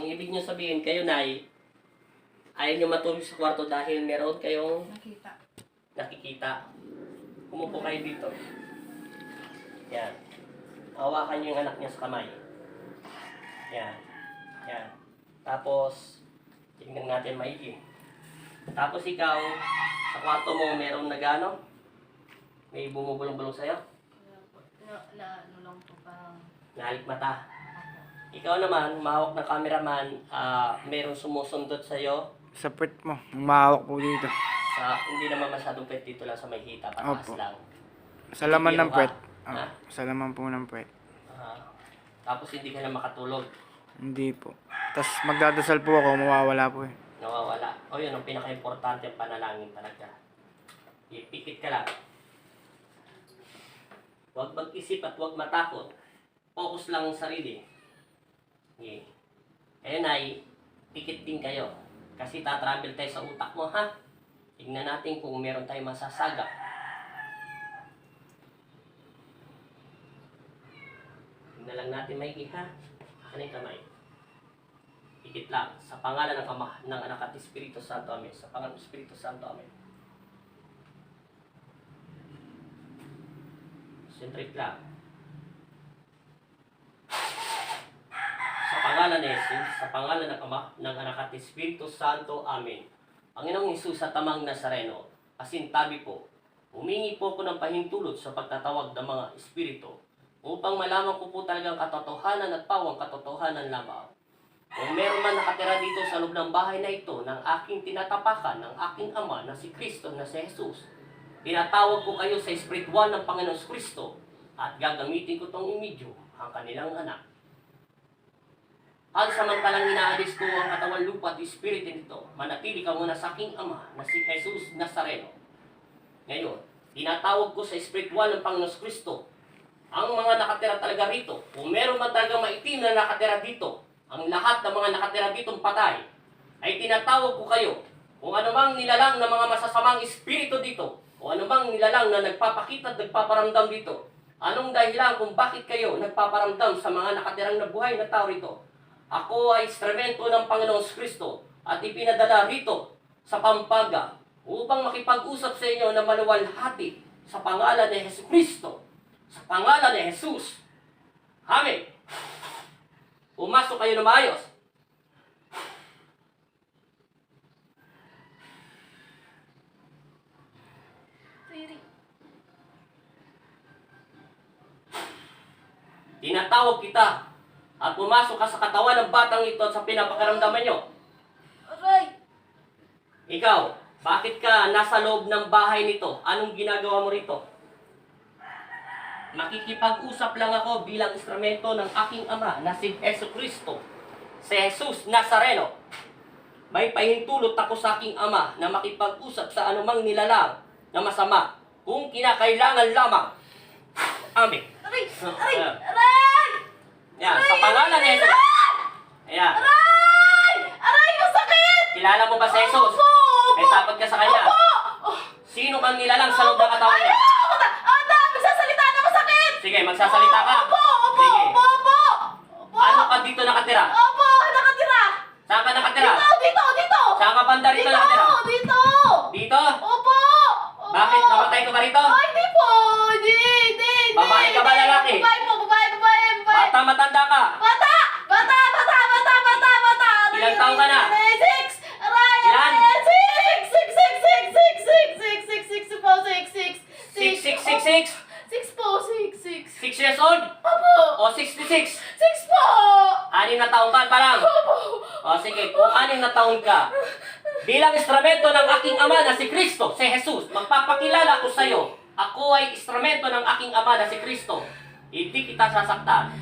ibig nyo sabihin, kayo nay, ayaw nyo matulog sa kwarto dahil meron kayong nakikita. Kumupo kayo dito. Yan. Hawakan nyo yung anak niya sa kamay. Yan. Yan. Tapos, tingnan natin maigi. Tapos ikaw, sa kwarto mo, meron nagano? May bumubulong-bulong sa'yo? Ano lang po parang... Nahalik mata. Ikaw naman, mahawak ng cameraman, meron sumusundot sa'yo. Sa puwet mo, umahawak po dito. Hindi naman masyadong puwet dito lang sa may hita, pataas Opo. lang. Sa laman ng Biro ka? puwet. Ha? Sa laman po ng puwet. Tapos hindi ka na makatulog. Hindi po. Tapos magdadasal po ako, mawawala po eh. Nawawala. O yun, ang pinaka-importante ang panalangin talaga. Ipikit ka lang. Huwag mag-isip at huwag matakot. Focus lang ang sarili. Okay. Ayun ay, pikit din kayo. Kasi tatravel tayo sa utak mo, ha? Tingnan natin kung meron tayong masasaga. Tingnan lang natin maigi, ha? Ano yung kamay? Pikit lang. Sa pangalan ng Ama, ng Anak at Espiritu Santo, Amen. Sa pangalan ng Espiritu Santo, Amen. Sentrit lang. Sa pangalan ni Jesus, sa pangalan ng Ama, ng Anak at Espiritu Santo, Amen. Panginoong Hesus sa tamang Nazareno, asintabi po, humingi po ako ng pahintulot sa pagtatawag ng mga espiritu upang malaman ko po talagang katotohanan at pawang katotohanan lamang. Kung meron man nakatira dito sa loob ng bahay na ito ng aking tinatapakan ng aking Ama na si Kristo na si Jesus, tinatawag ko kayo sa espiritual ng Panginoong Kristo at gagamitin ko tong imidyo, ang kanilang anak. Samantalang inaalis ko ang katawan lupa at espiritu nito, manatili ka muna sa aking Ama na si Jesus Nazareno. Ngayon, tinatawag ko sa espiritual ng Panginoong Kristo ang mga nakatira talaga rito. Kung meron man talaga maitim na nakatira dito, ang lahat ng mga nakatira ditong patay, ay tinatawag ko kayo. Kung anumang nilalang ng mga masasamang espiritu dito, o anumang nilalang na nagpapakita at nagpaparamdam dito, anong dahilan kung bakit kayo nagpaparamdam sa mga nakatirang na buhay na tao rito? Ako ay instrumento ng Panginoong Kristo at ipinadala rito sa Pampanga upang makipag-usap sa inyo na maluwalhati sa pangalan ni Jesucristo. Sa pangalan ni Jesus. Amen. Pumasok kayo na maayos. Tinatawag kita at pumasok ka sa katawan ng batang ito at sa pinapakaramdaman nyo. Aray! Ikaw, bakit ka nasa loob ng bahay nito? Anong ginagawa mo rito? Makikipag-usap lang ako bilang instrumento ng aking Ama na si Jesucristo, si Jesus Nazareno. May pahintulot ako sa aking Ama na makipag-usap sa anumang nilalang na masama kung kinakailangan lamang. Amen. Aray! Aray! Aray! Yan, sa pangalan ni Jesus. Ayan. Aray! Aray! Masakit! Kilala mo ba si Jesus? Opo! May takot ka sa kanya. Opo! Sino ang nilalang sa loob ng katawan niya? Ata! Magsasalita na masakit! Sige, magsasalita ka. Opo! Opo! Sige. Opo! Opo! Opo! Ano ka dito nakatira? Opo! Nakatira! Saan ka nakatira? Dito! Dito! Dito! Saan ka banda rito Dito! nakatira? Dito! Dito? Opo! Opo! Bakit? Namatay ka ba rito? Ay, hindi po! Hindi! Hindi! Babae ka ba, lalaki? Babae po! Babae! Babae! Babae! Bata matanda ka? Bata! Bata! Bata! Bata! Bata! Bata! Ilang taon ka na? Aray! Six! Aray! Ilan? Aray! Six! Six! Six! Six! Six! Six! Six! Six! Six po! Six! Six! 6666? Six po! Six! Six! 6 years old? Opo! O 66? Six po! 6 na taon ka pa lang? Opo! O sige, kung 6 na taon ka, bilang instrumento ng aking Ama na si Kristo, si Jesus, magpapakilala ko sa iyo. Ako ay instrumento ng aking Ama na si Kristo. Hindi kita sasaktan.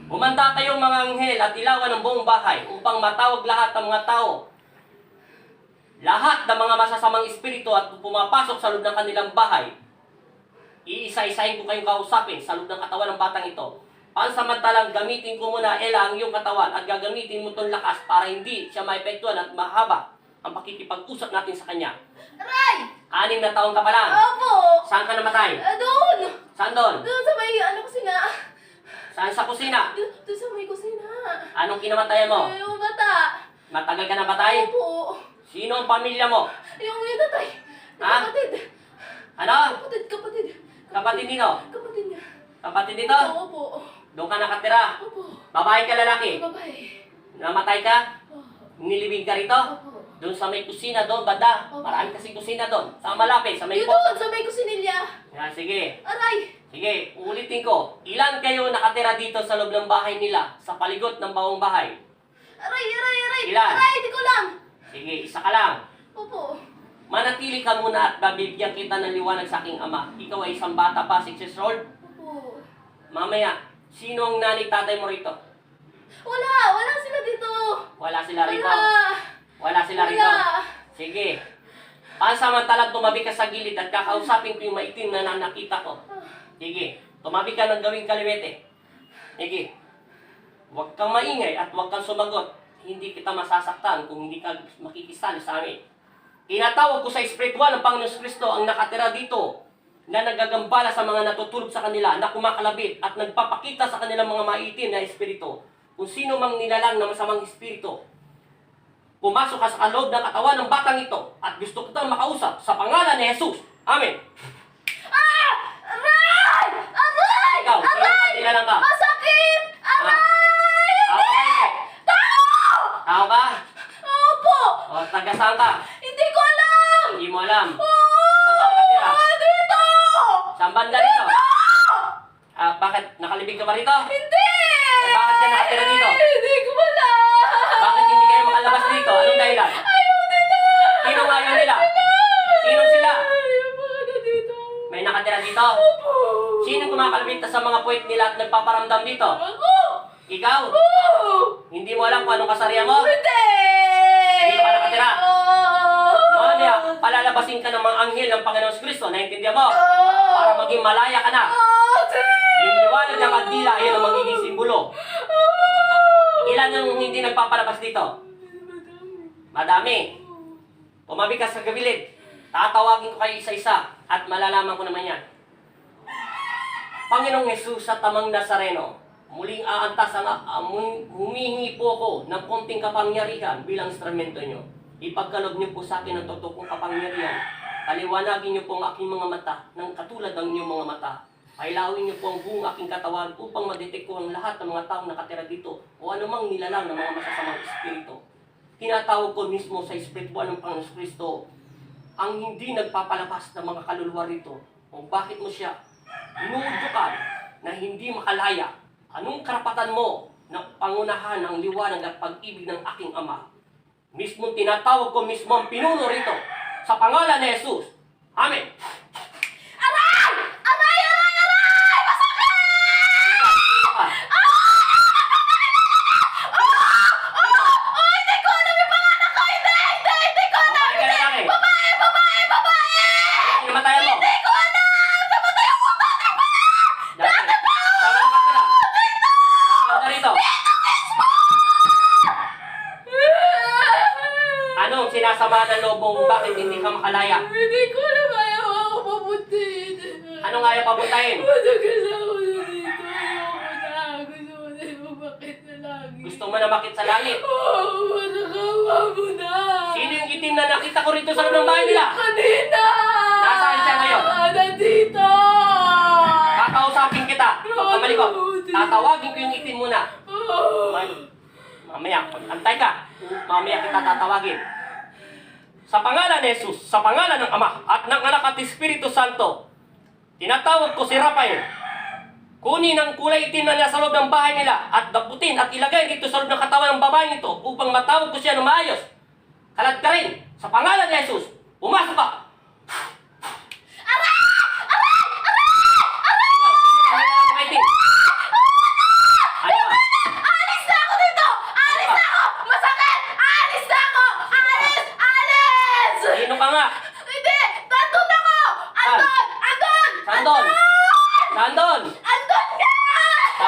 Humanda kayong mga anghel at ilawan ng buong bahay upang matawag lahat ng mga tao. Lahat ng mga masasamang espiritu at pumapasok sa loob ng kanilang bahay. Iisa-isahin ko kayong kausapin sa loob ng katawan ng batang ito. Pansamantalang gamitin ko muna Ela ang iyong katawan at gagamitin mo itong lakas para hindi siya maepektuhan at mahaba ang pakikipag-usap natin sa kanya. Aray! 6 na taon ka pa lang. Opo! Saan ka namatay? Doon! Saan doon? Doon sa may kusina. Saan sa kusina? Doon sa may kusina. Anong kinamatayan mo? Yung bata. Matagal ka na patay? Opo. Sino ang pamilya mo? Yung tatay. Ha? Kapatid. Ano? Kapatid. Kapatid nino? Kapatid niya. Kapatid nito? Opo. Doon ka nakatira? Opo. Babae ka lalaki? Babae. Namatay ka? Nilibing ka rito? Opo. Doon sa may kusina doon, banda. Opo. Marami kasi kusina doon. Sa malapit, sa may Yun doon, sa may kusinilya. Yan, sige. Aray! Sige, ulitin ko. Ilan kayo nakatira dito sa loob ng bahay nila? Sa paligot ng bawang bahay? Aray! Ilan? Aray, di ko lang! Sige, isa ka lang. Opo. Manatili ka muna at babigyan kita ng liwanag sa aking ama. Ikaw ay isang bata pa, 6 years old. Opo. Mamaya, sino ang nanay tatay mo rito? Wala sila dito. Wala sila rito. Wala. Wala sila rito. Sige. Pansamantalang tumabi ka sa gilid at kakausapin ko yung maitim na nakita ko. Sige. Tumabi ka ng gawing kaliwete. Sige. Huwag kang maingay at huwag kang sumagot. Hindi kita masasaktan kung hindi ka makikisali sa amin. Tinatawag ko sa espiritual ng Panginoon Kristo ang nakatira dito na nagagambala sa mga natutulog sa kanila, na kumakalabit at nagpapakita sa kanilang mga maitim na espiritu. Kung sino mang nilalang na masamang espiritu, pumasok ka sa loob ng katawan ng batang ito at gusto kitang makausap sa pangalan ni Jesus. Amen. Aray! Ikaw, sino mang nilalang ka? Masakit! Tao ka ba hindi? Tao ka? Opo! O, taga saan ka? Hindi ko alam! Hindi mo alam. Saan ka nakatira? Dito! Saan banda rito? Bakit? Nakalibig ka ba rito? Hindi! Bakit ka nakatira dito? Hindi ko alam! Bakit hindi kayo makalabas dito? Anong dahilan? Ayaw nila! Sino nga yun nila? Sino sila? Ayaw mga na dito. May nakatira dito? Opo! Sino kumakalabit sa mga puwet nila at nagpaparamdam dito? Ako! Ikaw? Oo! Hindi mo alam kung anong kasariya mo? Hindi! Dito ka nakatira? Oo! Mamaya, palalabasin ka ng mga anghel ng Panginoon Kristo. Naintindihan mo? Oo! Para maging malaya ka na. Ate! Yung liwanag ng kandila, yun ang magiging simbolo. Ilan yung hindi nagpapalabas dito? Madami. Tumabi ka sa gabilid. Tatawagin ko kayo isa-isa at malalaman ko naman yan. Panginoong Jesus sa tamang Nazareno, muling aantas ang humihingi po ako ng konting kapangyarihan bilang instrumento nyo. Ipagkaloob niyo po sa akin ang totoo kong kapangyarihan. Paliwanagin niyo po ang aking mga mata ng katulad ng inyong mga mata. Pailawin niyo po ang buong aking katawan upang madetect ko ang lahat ng mga taong nakatira dito o anumang nilalang ng mga masasamang espiritu. Tinatawag ko mismo sa espiritual ng Panginoon Kristo ang hindi nagpapalabas ng mga kaluluwa rito kung bakit mo siya inuudyukan na hindi makalaya. Anong karapatan mo na pangunahan ang liwanag at pag-ibig ng aking Ama? Mismo tinatawag ko mismo ang pinuno rito sa pangalan ni Jesus. Amen. Aray! Aray! Aray! Aray! Masakit! Sino ka? Hindi ko alam yung pangalan ko! Hindi ko alam! Babae ka lalaki? Babae! Ano namatayan mo? Hindi ko alam! Namatay ako! Dati pa! Dati pa! Saan ka nakatira? Saan ka rito? Anong sinasama ng loob mong bakit hindi ka makalaya? Hindi ko alam! Ayaw ako papuntin! Anong ayaw papuntahin? Matagal na ako na dito! Ayoko na! Gusto ko na lumakit na lagi! Gusto mo na makit sa langit? Oo! Nakawa mo na! Sino yung itim na nakita ko rito sa loob ng bahay nila? Kanina! Nasaan siya ngayon? Nandito! Kakausapin kita. Huwag ka malikot. Tatawagin ko yung itim muna. Oh. Mamaya, antay ka. Mamaya kita tatawagin. Sa pangalan ni Jesus, sa pangalan ng Ama at ng Anak at Espiritu Santo, tinatawag ko si Rafael. Kunin ang kulay itim na nasa loob ng bahay nila at daputin at ilagay dito sa loob ng katawan ng babae nito upang matawag ko siya ng maayos. Kalad ka rin. Sa pangalan ni Jesus, pumasok ka. Ikaw, sino ang nilalang na itim? Ano ka? Alis na ako dito! Alis na ako! Masakit! Alis na ako! Alis! Alis! Sino ka nga? Hindi! Nandun ako! Andun! Andun! Saan doon? Saan doon? Andun nga!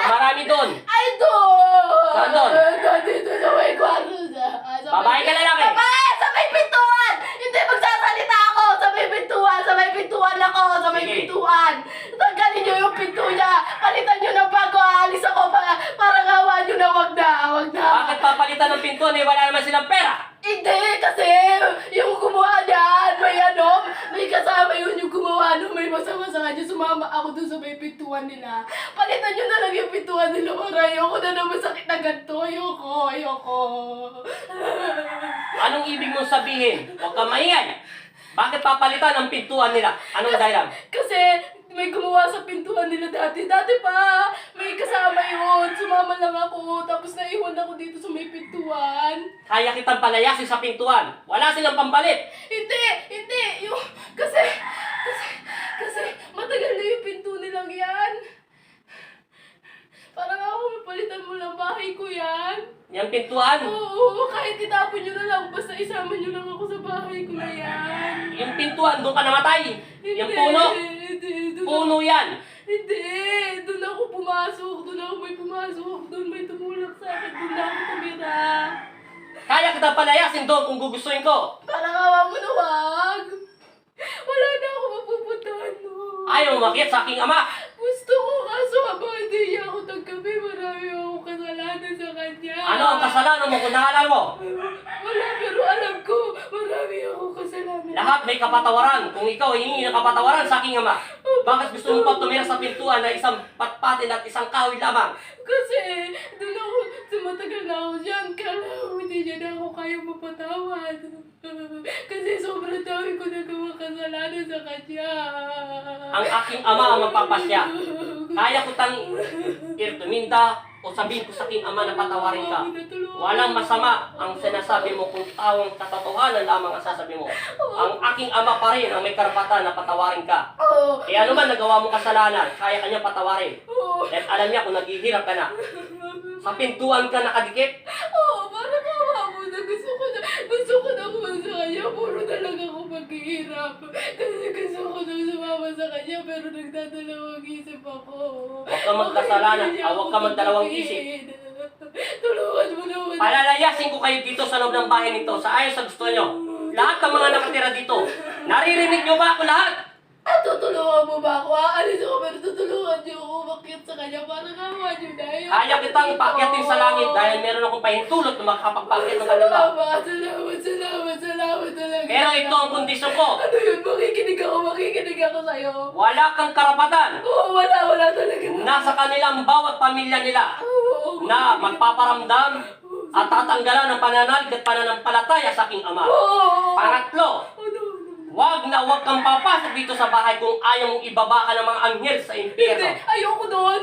Marami doon. Ay, doon! Saan doon? Nandito sa may kwarto sa... Babae ka lalaki? Babae! Sa may pintuan! Hindi magsasalita ako! Sa may pintuan! Sa may pintuan ako! Sa may Sige. pintuan! Tanggalin niyo yung pinto niya! Palitan niyo ng bago! Aalis ako para gawa niyo na wag na! Wag na! Bakit papalitan papalitan ng pintuan eh, wala naman silang pera. Hindi, kasi yung gumawa niyan, may kasama yun yung gumawa nung may masama sa kanya. Sumama ako dun sa may pintuan nila. Palitan nyo na lang yung pintuan nila, para ayoko na naman sakit na ganito. Ayoko. Anong ibig mong sabihin? Huwag kang maingay. Bakit papalitan ang pintuan nila? Anong dahilan? Kasi may gumawa sa pintuan nila dati. Dati pa, may kasama yun. Sumama lang ako, tapos naiwan ako dito sa may pintuan. Kaya kitang palayasin sa pintuan. Wala silang pambalit. Hindi. Kasi matagal na yung pinto nilang yan. Parang ako, mapalitan mo lang bahay ko yan. Yung pintuan, Oo, kahit itapon nyo na lang, basta isama nyo lang ako sa bahay ko na yan. yung pintuan, doon ka namatay. Yung puno, Hindi, puno yan. Hindi, doon ako pumasok, doon may tumulak sa akin, doon na ako tumira. Kaya kitang palayasin doon kung gugustuhin ko. Parang awa mo na wag. Wala na ako mapupuntahan no. Ayaw umakyat sa aking ama. Gusto ko, kaso habang hindi niya ako tagkabi, marami akong kasalanan sa kanya. Ano ang kasalanan mo kung naalala mo? Wala, pero alam ko, marami akong kasalanan. Lahat may kapatawaran. Kung ikaw ay hihingi ng kapatawaran sa aking ama, bakit gusto mo pa tumira sa pintuan na isang patpatin at isang kawil lamang? Kasi, doon ako, matagal na ako dyan, kala ko hindi niya na ako kaya mapatawad. Kasi sobrang dami ko nagawa kasalanan sa kanya. Ang aking ama ang magpapasya. Kaya ko tang tuminda o sabihin ko sa aking ama na patawarin ka. Walang masama ang sinasabi mo kung tawang katotohanan lamang ang sasabi mo. Ang aking ama pa rin ang may karapatan na patawarin ka. Oo. E ano man nagawa mo kasalanan, kaya kanya patawarin. Oo. Dahil alam niya kung naghihirap ka na. Sa pintuan ka nakadikit. Oo, parang kawa mo na gusto ko na kuha sa kanya, puro talaga ako maghihirap. Kasi gusto ko na sumama sa kanya, pero nagdadalawang isip ako. Huwag ka magkasalanan, huwag ka magdalawang isip. Tulungan mo naman. Palalayasin ko kayo dito sa loob ng bahay nito sa ayon sa gusto nyo. Lahat ng mga nakatira dito. Naririnig nyo ba ako lahat? Tutulungan mo ba ako? Aalis ako, pero tutulungan niyo ako umakyat sa kanya para kawa niyo na yun. Kaya kitang ipakyatin sa langit dahil meron akong pahintulot na makakapagpakyat ng kanila. Salamat talaga. Pero ito ang kondisyon ko. Ano yun? Makikinig ako sa'yo. Wala kang karapatan Oo, wala talaga. na sa kanilang bawat pamilya nila Oo. na magpaparamdam at tatanggalan ng pananalig at pananampalataya sa aking ama. Oo. Pangatlo, Ano? wag kang papasok dito sa bahay kung ayaw mong ibaba ka ng mga anghel sa Hindi, impyerno. ayoko doon.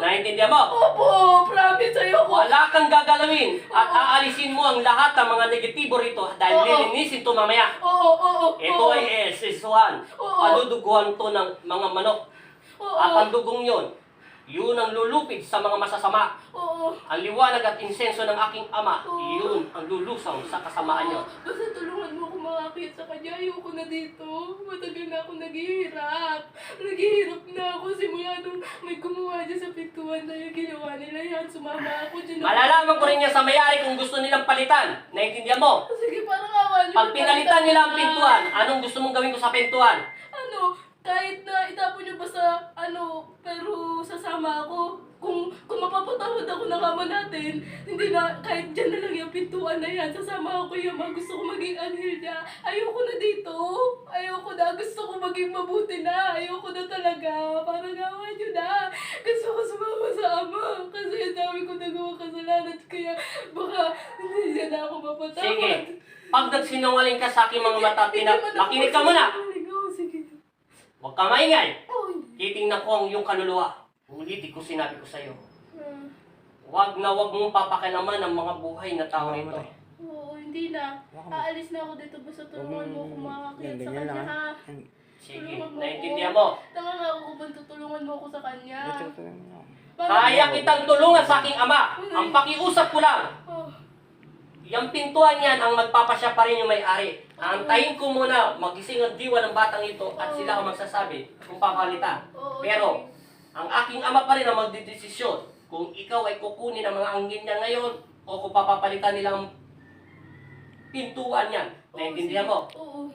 Naintindihan mo? Opo, promise, ayoko. Wala kang gagalawin at aalisin mo ang lahat ng mga negatibo rito dahil Oo. lilinisin to mamaya. Oo. Ito ay esisuhan. Oo. Paduduguhan to ng mga manok. Oo. At ang dugong yun, yun ang lulupig sa mga masasama. Oo. Ang liwanag at insenso ng aking ama, Oo. yun ang lulusaw sa kasamaan nyo. Basta tulungan mo ako makakit sa kanya. Ayoko na dito. Matagal na ako naghihirap. Naghihirap na ako simula nung may gumawa dyan sa pintuan na yung ginawa nila yan. Sumama ako dyan. Malalaman ko rin yan sa may-ari kung gusto nilang palitan. Naintindihan mo? Sige, parang awa niyo. Pag pinalitan nila ang pintuan, anong gusto mong gawin ko sa pintuan? Ano, kahit na itapon niyo ba sa pero sasama ako. Kung mapapatawad ako ng ama natin, hindi na, kahit dyan na lang yung pintuan na yan, sasama ako yung gusto ko maging anghel niya. Ayoko na dito. Ayoko na. Gusto ko maging mabuti na. Ayoko na talaga. Parang awa niyo na. Gusto ko sumama sa ama. Kasi ang dami ko nagawa kasalanan. Kaya baka hindi niya na ako mapatawad. Sige. Pag nagsinungaling ka sa aking mga mata, Hindi man ako makinig ka muna. magsinungaling. Oo, sige. Huwag ka maingay. Oh, hindi. Titingnan ko ang iyong kaluluwa. Ulitin ko sinabi ko sa iyo. Ah. Huwag mong papakialaman ang mga buhay na tao rito. Oo, hindi na. Aalis na ako dito. Basta tulungan mo ako makakit sa kanya, ha? Sige, Tulungan mo naintindihan ako. mo. Nangangako ko ba tutulungan mo ako sa kanya? Kaya kitang tulungan sa aking ama. Ang pakiusap ko lang. Oh, Yung pintuan yan ang magpapasya pa rin yung may-ari. Antayin ko muna magising ang diwa ng batang ito at sila ang magsasabi kung papalitan. oo, Pero, ang aking ama pa rin ang magdidesisyon kung ikaw ay kukunin ang mga anghel niya ngayon o kung papapalitan nilang pintuan yan. Naintindihan mo? Oo.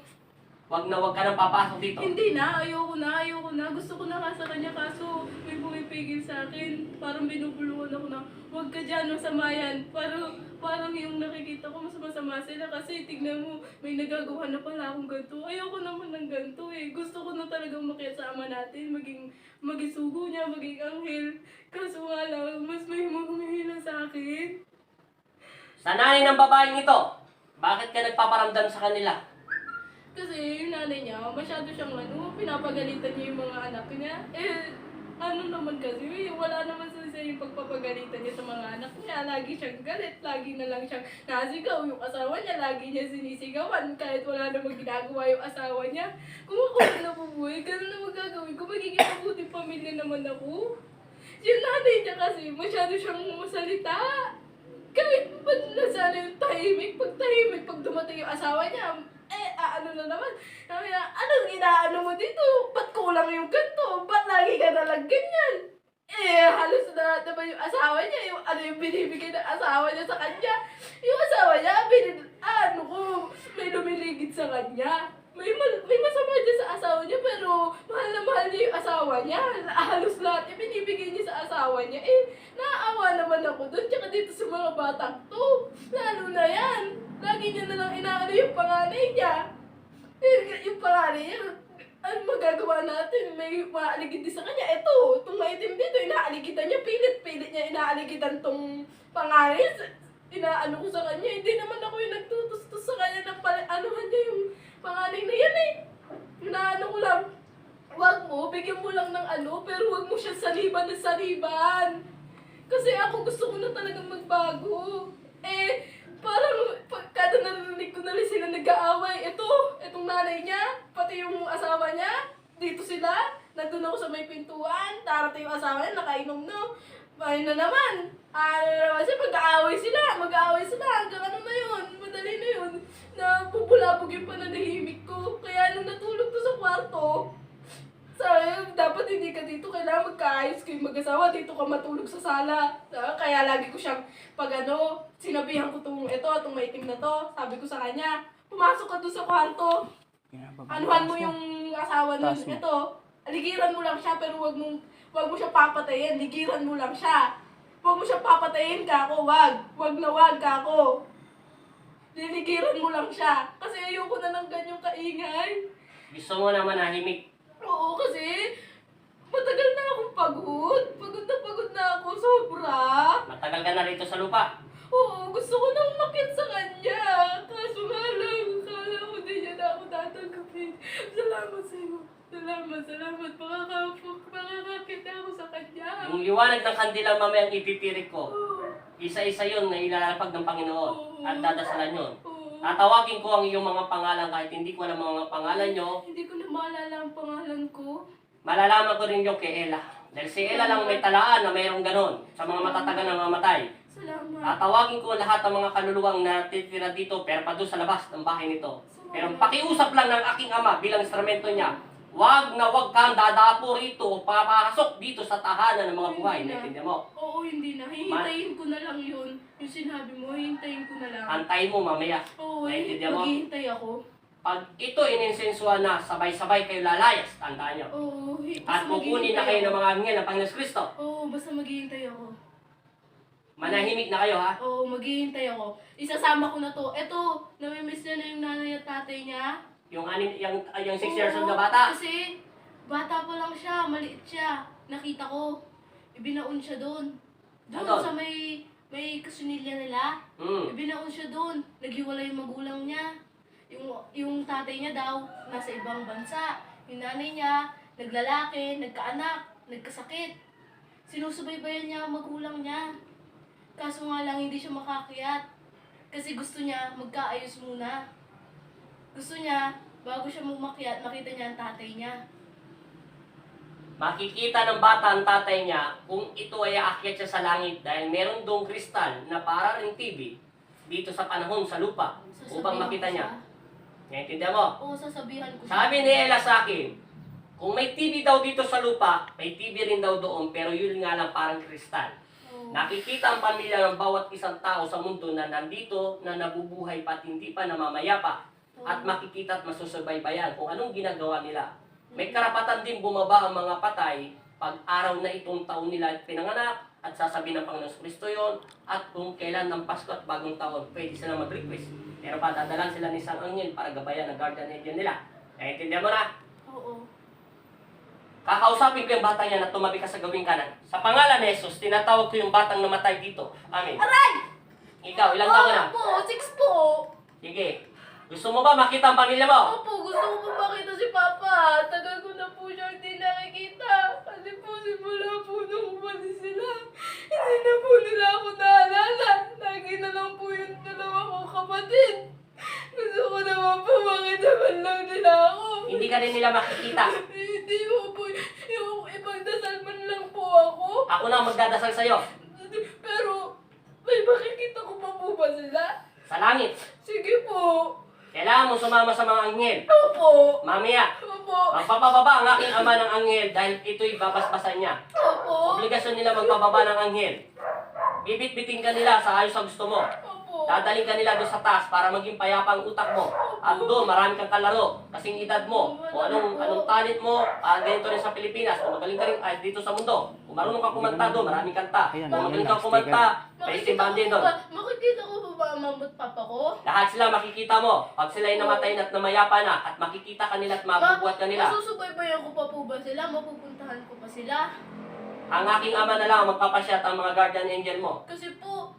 Wag ka nang papasok dito. Hindi na. Ayoko na. Gusto ko na nga sa kanya kaso may buhay pumipigil sa akin. Parang binubulungan ako na, huwag ka dyan, masama yan. Parang yung nakikita ko, mas masama sila kasi tignan mo, may nagagawa na pala akong ganito. Ayoko naman ng ganito eh. Gusto ko na talagang makiat sa ama natin, maging sugo niya, maging anghel. Kaso nga lang, mas may humihila sa akin. Sa nanay ng babaeng ito, bakit ka nagpaparamdam sa kanila? Kasi yung nanay niya, masyado siyang pinapagalitan niya yung mga anak niya. Ano naman kasi, wala naman sa yung pagpapagalitan niya sa mga anak niya. Lagi siyang galit, lagi na lang siyang nasigaw. Yung asawa niya, lagi niya sinisigawan kahit wala namang ginagawa yung asawa niya. Kung ako na nabubuhay, ganun na magagawin ko. Magiging mabuting pamilya naman ako. Yung nanay niya kasi, masyado siyang masalita. Kahit pa nasana yung tahimik, pag dumating yung asawa niya, ano na naman, sabi niya, anong inaano mo dito? Ba't kulang yung ganito? Ba't lagi ka nalang ganyan? Halos na naman yung asawa niya, yung binibigay ng asawa niya sa kanya. Yung asawa niya, may lumiligid sa kanya. May masama niya sa asawa niya, pero mahal na mahal niya yung asawa niya. Halos lahat, binibigay niya sa asawa niya. Naaawa naman ako doon, tsaka dito sa mga batang to. Lalo na yan. Lagi niya na lang inaano yung panganay niya. Yung panganay niya, ano magagawa natin? May maaligid din sa kanya. Itong maitim dito, inaaligitan niya. Pilit niya inaaligitan tong panganay. Inaano ko sa kanya. Hindi naman ako yung nagtutustos sa kanya ng anuhan niya yung panganay na yan eh. Inaano ko lang, wag mo, bigyan mo lang ng pero wag mo siya saliban na saliban. Kasi ako gusto ko na talagang magbago. Parang kada narinig ko na rin sila nag-aaway. Itong nanay niya, pati yung asawa niya, dito sila. Nandun ako sa may pintuan, darating yung asawa niya, nakainom no. Ayun na naman. Kasi mag-aaway sila, hanggang ano na yun, madali na yun. Nabubulabog yung pananahimik ko. Kaya nung natulog to sa kwarto, sabi, dapat hindi ka dito, kailangan magkaayos kayo mag-asawa, dito ka matulog sa sala. Kaya lagi ko siyang, sinabihan ko itong maitim na to, sabi ko sa kanya, pumasok ka doon sa kwarto, anuhan mo yung asawa nun, aligiran mo lang siya, pero wag mo siya papatayin, ligiran mo lang siya. Wag mo siya papatayin ka ako, wag na wag ka ako. Liligiran mo lang siya, kasi ayoko na ng ganyang kaingay. Gusto mo na manahimik. Oo, kasi matagal na akong pagod. Pagod na ako, sobra. Matagal ka na rito sa lupa. Oo, gusto ko nang umakyat sa kanya. Kaso nga lang, kala ko din niya na ako tatanggapin. Salamat sa iyo. Salamat. Makakakit na ako sa kanya. Yung liwanag ng kandila mamayang ipipirik ko, Oo. isa-isa yun na ilalapag ng Panginoon at dadasalan yun. Oo. Tatawagin ko ang iyong mga pangalan kahit hindi ko alam mga pangalan nyo. Hindi ko na maalala ang pangalan ko. Malalaman ko rin yung kay Ella. Dahil si Ella lang may talaan na mayroong ganon sa mga matatagal na mamatay. Salamat. Tatawagin ko lahat ng mga kaluluwang natitira dito pero pa doon sa labas ng bahay nito. Pero pakiusap lang ng aking ama bilang instrumento niya. Wag kang dadapo rito o papasok dito sa tahanan ng mga buhay. Naintindihan mo? Oo, hindi na. Hihintayin ko na lang yun. Yung sinabi mo, hihintayin ko na lang. Antayin mo mamaya. Oo, Naintindihan mo? maghihintay ako. Pag ito ininsensuhan na, sabay-sabay kayo lalayas. Tandaan nyo. Oo, At kukunin na kayo ng mga angel ng Panginoon Kristo. Oo, basta maghihintay ako. Manahimik na kayo ha. Oo, maghihintay ako. Isasama ko na to. Eto, namimiss niya na yung nanay at tatay niya. Yung 6 years old Oo, na bata. Kasi, bata pa lang siya, maliit siya. Nakita ko, ibinaon siya doon. Doon Ano? sa may kasunilya nila. Ibinaon siya doon. Naghiwalay yung magulang niya. Yung tatay niya daw, nasa ibang bansa. Yung nanay niya, naglalaki, nagkaanak, nagkasakit. Sinusubaybayan niya ang magulang niya. Kaso nga lang, hindi siya makakiyat. Kasi gusto niya magkaayos muna. Gusto niya, bago siya umakyat, makita niya ang tatay niya. Makikita ng bata ang tatay niya kung ito ay aakyat siya sa langit dahil meron doong kristal na para ring TV dito sa panahon sa lupa upang makita niya. Naintindihan mo? Oo, sasabihan ko siya. Sabi ni Ella sa akin, kung may TV daw dito sa lupa, may TV rin daw doon pero yun nga lang parang kristal. Oo. Nakikita ang pamilya ng bawat isang tao sa mundo na nandito, na nabubuhay pa at hindi pa namamayapa. At makikita at masusubaybayan kung anong ginagawa nila. May karapatan din bumaba ang mga patay pag araw na itong taon nila pinanganak, at sasabihin ng Panginoon Kristo yon, at kung kailan ng Pasko at bagong taon, pwede silang mag-request. Pero padadalan sila ni San Angel para gabayan ang guardian angel nila. Naiintindihan mo na? Oo. Kakausapin ko yung bata niya na tumabi ka sa gawing kanan. Sa pangalan ni Jesus, tinatawag ko yung batang namatay dito. Amen. Aray! Ikaw, ilang taon na? Opo, 6 po. Sige. Gusto mo ba makita ang pamilya mo? Opo, gusto ko po makita si Papa. Tagal ko na po siya hindi nakikita. Kasi po simula po nung umalis sila. Hindi na po nila ako naalala. Lagi na lang po yung dalawa kong kapatid. Gusto ko naman po makita man lang nila ako. Hindi ka rin nila makikita. Hindi mo po yung ipagdasal man lang po ako. Ako na ang magdadasal sa'yo. Pero may makikita ko pa po ba sila? Sa langit. Sige po. Kailangan mo sumama sa mga anghel. Opo. Mamaya, Opo. magpapababa ang aking ama ng anghel dahil ito'y babasbasan niya. Opo. Obligasyon nila magpababa ng anghel. Bibit-biting ka nila sa ayos sa gusto mo. Opo. Dadaling ka nila doon sa taas para maging payapa ang utak mo. At doon, marami kang kalaro. Kasing edad mo. Kung anong talent mo, ganito rin sa Pilipinas. Kung magaling ka rin dito sa mundo. Kung marunong ka kumanta doon, maraming kanta. Ayan, Kung magaling ayan, ka kumanta, may simbahan din doon. Makikita ko po ba ang mamut papa ko? Lahat sila makikita mo. Pag sila ay namatay na at namayapa na, at makikita ka nila at mabubuhat ka nila. Masusubaybayan ko pa po ba sila? Mapupuntahan ko pa sila? Ang aking ama na lang ang magpapasyat ang mga guardian angel mo. Kasi po,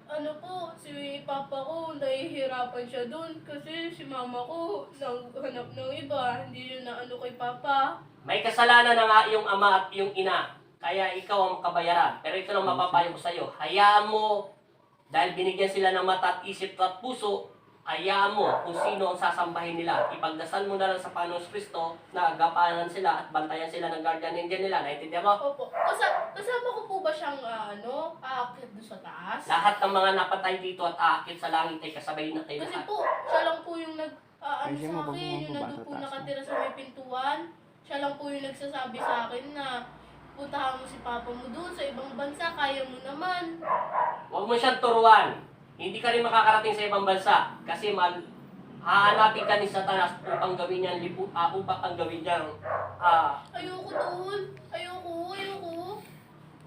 ano po, si papa ko, nahihirapan siya doon. Kasi si mama ko, nanghanap ng iba. Hindi yun na ano kay papa. May kasalanan ng iyong ama at iyong ina. Kaya ikaw ang kabayaran. Pero ito lang mapapayo ko sa iyo. Hayaan mo, dahil binigyan sila ng mata at isip at puso, hayaan mo kung sino ang sasambahin nila. Ipagdasal mo na lang sa Panginoon Kristo na agapanan sila at bantayan sila ng guardian angel nila. Naintindihan mo? Opo. Kasama ko po ba siyang aakyat doon sa taas? Lahat ng mga napatay dito at aakit sa langit ay kasabay na kayo Kasi lahat. po, siya lang po yung ano Ay, siya sa mo, akin, yung bumababa nandun sa po taas nakatira sa may pintuan. Siya lang po yung nagsasabi sa akin na puntahan mo si papa mo doon sa ibang bansa, kaya mo naman. Huwag mo siyang turuan. Hindi ka rin makakarating sa ibang bansa kasi hahanapin ka ni Satanas upang gawin niyang upang gawin niyang Ayoko doon. Ayoko.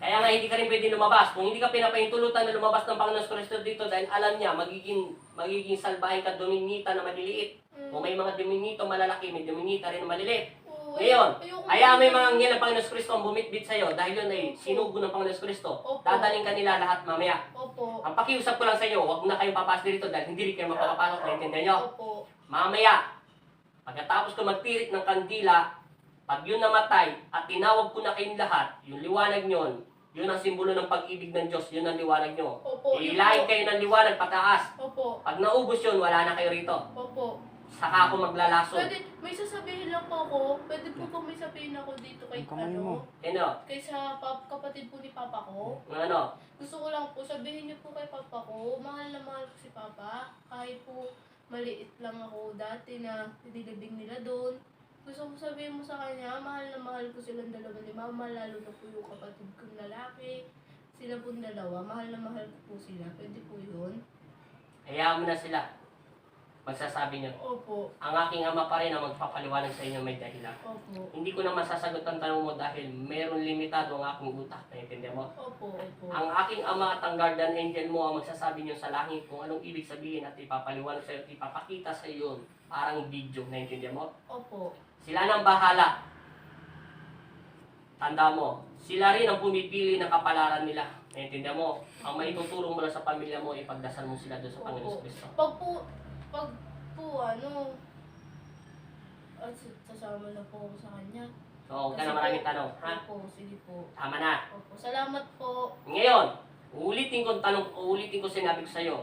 kaya nga hindi ka rin pwede lumabas. Kung hindi ka pinapahintulutan na lumabas ng Panginoon Kristo dito dahil alam niya magiging salbahe ka dominita na maliliit. Kung may mga dominito malalaki, may dominita rin na maliliit. Ngayon, kaya may mga anghel ng Panginoon Kristo ang bumitbit sa iyo dahil yun ay sinugo ng Panginoon Kristo. Opo. Dadaling ka nila lahat mamaya. Opo. Ang pakiusap ko lang sa iyo, huwag na kayong papasok dito dahil hindi rin kayo makakapasok. Naintindihan niyo? Opo. Mamaya, pagkatapos ko magtirik ng kandila, pag yun namatay at tinawag ko na kayong lahat, yung liwanag nyon, yun ang simbolo ng pag-ibig ng Diyos, yun ang liwanag nyo. Opo. Iilahin kayo ng liwanag pataas. Opo. Pag naubos yun, wala na kayo rito. Opo. Saka ako maglalaso. Pwede, may sasabihin lang po ako. Pwede po ba may sabihin ako dito kay Ang kamay mo. Ano? kay sa kapatid po ni papa ko? Ano? Gusto ko lang po, sabihin niyo po kay papa ko, mahal na mahal ko si papa. Kahit po maliit lang ako dati na nilibing nila doon. Gusto ko sabihin mo sa kanya, mahal na mahal ko silang dalawa ni mama, lalo na po yung kapatid kong lalaki. Sila pong dalawa, mahal na mahal ko po sila. Pwede po yun? Hayaan mo na sila. Magsasabi nyo. Opo. Ang aking ama pa rin ang magpapaliwanag sa inyo may dahilan. Opo. Hindi ko na masasagot ang tanong mo dahil meron limitado ang aking utak. Naintindihan mo? Opo. Opo. Ang aking ama at ang guardian angel mo ang magsasabi niyo sa langit kung anong ibig sabihin at ipapaliwanag sa iyo at ipapakita sa iyo parang video. Naintindihan mo? Opo. Sila nang bahala. Tanda mo, sila rin ang pumipili ng kapalaran nila. Naintindihan mo? Ang maituturo mo lang sa pamilya mo, ipagdasal mo sila doon sa Panginoon Kristo. Pag po, sasama na po ako sa kanya. So, huwag ka na maraming tanong. Ha? Opo, sige po. Tama na. Opo, salamat po. Ngayon, uulitin ko sinabi ko sa iyo.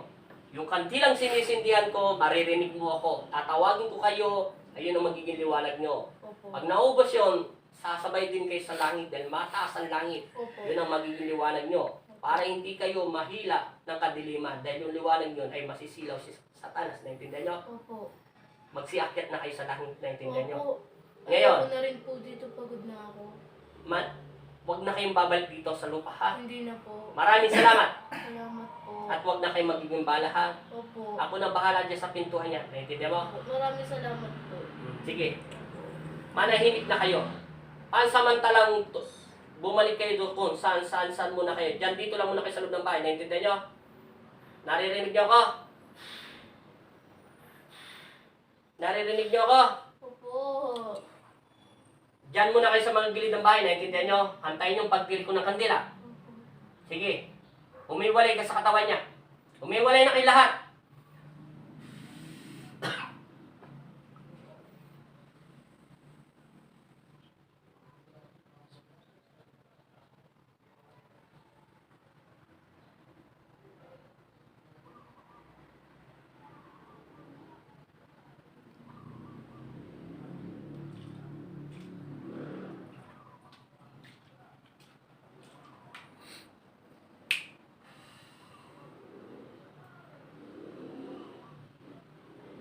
Yung kandilang sinisindihan ko, maririnig mo ako. Tatawagin ko kayo, ayun ang magiging liwanag nyo. Opo. Pag naubos yun, sasabay din kayo sa langit dahil mataas ang langit. Opo. Yun ang magiging liwanag nyo. Para hindi kayo mahila ng kadiliman dahil yung liwanag yun ay masisilaw si Satanas. Naintindihan nyo? Opo. Magsiakyat na kayo sa langit. Naintindihan nyo? Opo. Ngayon. Ayoko na rin po dito, pagod na ako. Huwag na kayong babalik dito sa lupa, ha? Hindi na po. Maraming salamat. Salamat po. At huwag na kayong magiging bala, ha? Opo. Ako na bahala dyan sa pintuhan niya. Naintindihan mo? Maraming salamat po. Sige. Manahimik na kayo. Pansamantalang bumalik kayo doon kung saan muna kayo. Diyan, dito lang muna kayo sa loob ng bahay. Naintindihan nyo? Naririnig nyo ako? Naririnig nyo ako? Opo. Diyan muna kayo sa mga gilid ng bahay. Naintindihan nyo? Hantayin yung pagtirik ko ng kandila. Sige. Umiwalay ka sa katawan niya. Umiwalay na kayo lahat.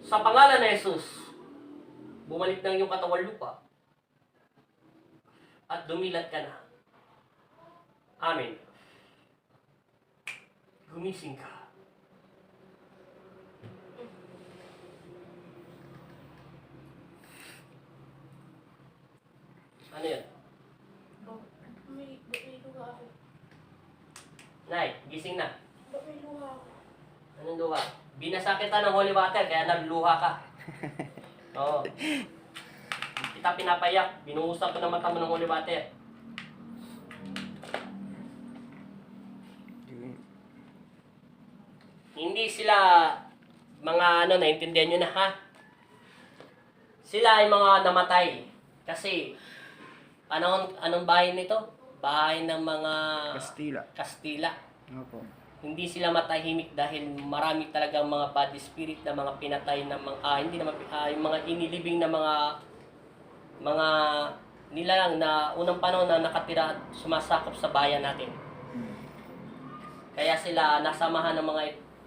Sa pangalan ni Jesus, bumalik ng iyong katawan lupa at dumilat ka na. Amen. Gumising ka. Ano yan? May luha ako. Nay, gising na. May luha ako. Anong luha? Binasa kita ng holy water, kaya nagluha ka. Oo. Kita pinapayak. Binuhusan ko ng mata mo ng holy water. Hindi sila mga naintindihan nyo na ha? Sila ay mga namatay. Kasi, anong bahay nito? Bahay ng mga Kastila. Kastila. Opo. Hindi sila matahimik dahil marami talagang mga body spirit na mga pinatay na mga hindi naman yung mga inilibing na mga nilalang na unang panahon na nakatira at sumasakop sa bayan natin. Kaya sila nasamahan ng mga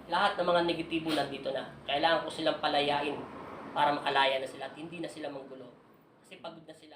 lahat ng mga negatibo nandito na. Kailangan ko silang palayain para makalaya na sila at hindi na sila manggulo. Kasi pagod na sila.